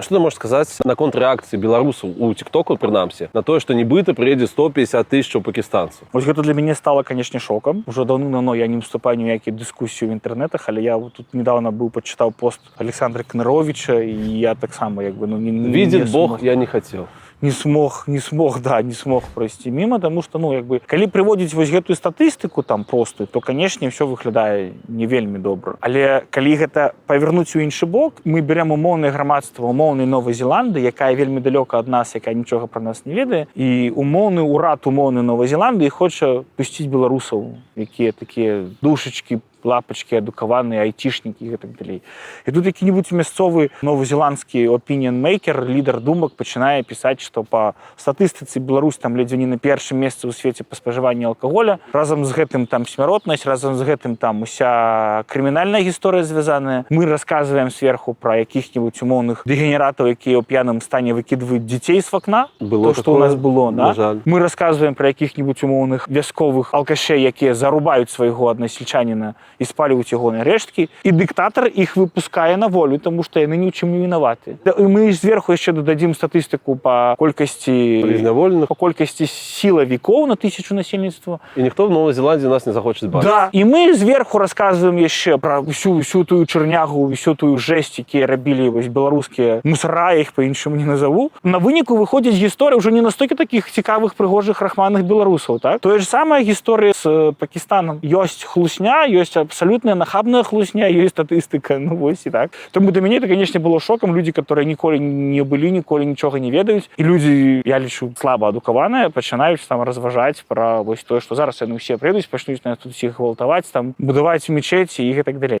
Что ты можешь сказать на контрреакции белорусов у ТикТоку, принамсі, на то, что нібыта приедет 150 тысяч пакистанцев? Вось гэта для мяне стало, конечно, шоком. Уже давно я не вступаю ні ў якія дыскусіі ў інтэрнэтах, але я вот тут недавно почитал пост Александра Кныровича, и я таксама Видит Бог, я не хотел. Не смог пройсці мимо, тому што калі прыводзіць вось гэтую статыстыку там простую, то канешне все выглядае не вельмі добра. Але калі гэта павярнуць у іншы бок, мы берем умоўнае грамадства умоўнай Новай Зеландыі, якая вельмі далёка ад нас, якая нічога пра нас не ведае, і умоўны ўрад умоўнай Новай Зеландыі хоча пусціць беларусаў, якія такія душачкі, лапочки, адукаваныя, айцішнікі і так далей. І тут які-нибудь мясцовы новазеландскі opinion-maker, лідар думак пачынае пісаць, што па статыстыцы Беларусь там ледзьве не на першым месцы ў свеце па спажыванні алкаголя. Разам з гэтым там смяротнасць, разам з гэтым там уся крымінальная гісторыя звязаная. Мы расказваем сверху пра якіх-нибудь умоўных дэгенератаў, якія ў п'яным стане выкідваюць дзяцей з вакна. То, што ў нас было, да? Мы расказваем пра якіх-нибудь умоўных вясковых алкашей, якія зарубаюць свайго аднасельчаніна і спаліваюць ягоныя рэшткі, і дыктатар іх выпускае на волю, тому што яны ні ў чым не вінаваты. І мы зверху яшчэ дададзім статыстыку па колькасці прызнаволеных, па колькасці сілавікоў на 1000 насельніцтва. І ніхто в Новай Зеландыі нас не захоча бачыць. Да, і мы зверху расказваем яшчэ пра всю тую чарнягу, всю тую жэсць, якія рабілі вось беларускія мусара, я іх па-іншаму не назову. На выніку выходзіць гісторыя ўжо не настолькі такіх цікавых, прыгожых, рахманых беларусаў, так? Тое ж самая гісторыя з Пакістанам. Ёсць хлусня, ёсць абсолютная нахабная хлусня, есть статистика, вось и так. Тому для меня это, конечно, было шоком. Люди, которые ніколі не былі, ніколі нічога не ведаюць. І люди, я лічу, слаба адукаваныя, пачынаюць там разважаць пра вось тое, што зараз яны ўсе прыйдуць, пачнуць нас тут усіх гвалтаваць, там будаваць мечеці і так далей.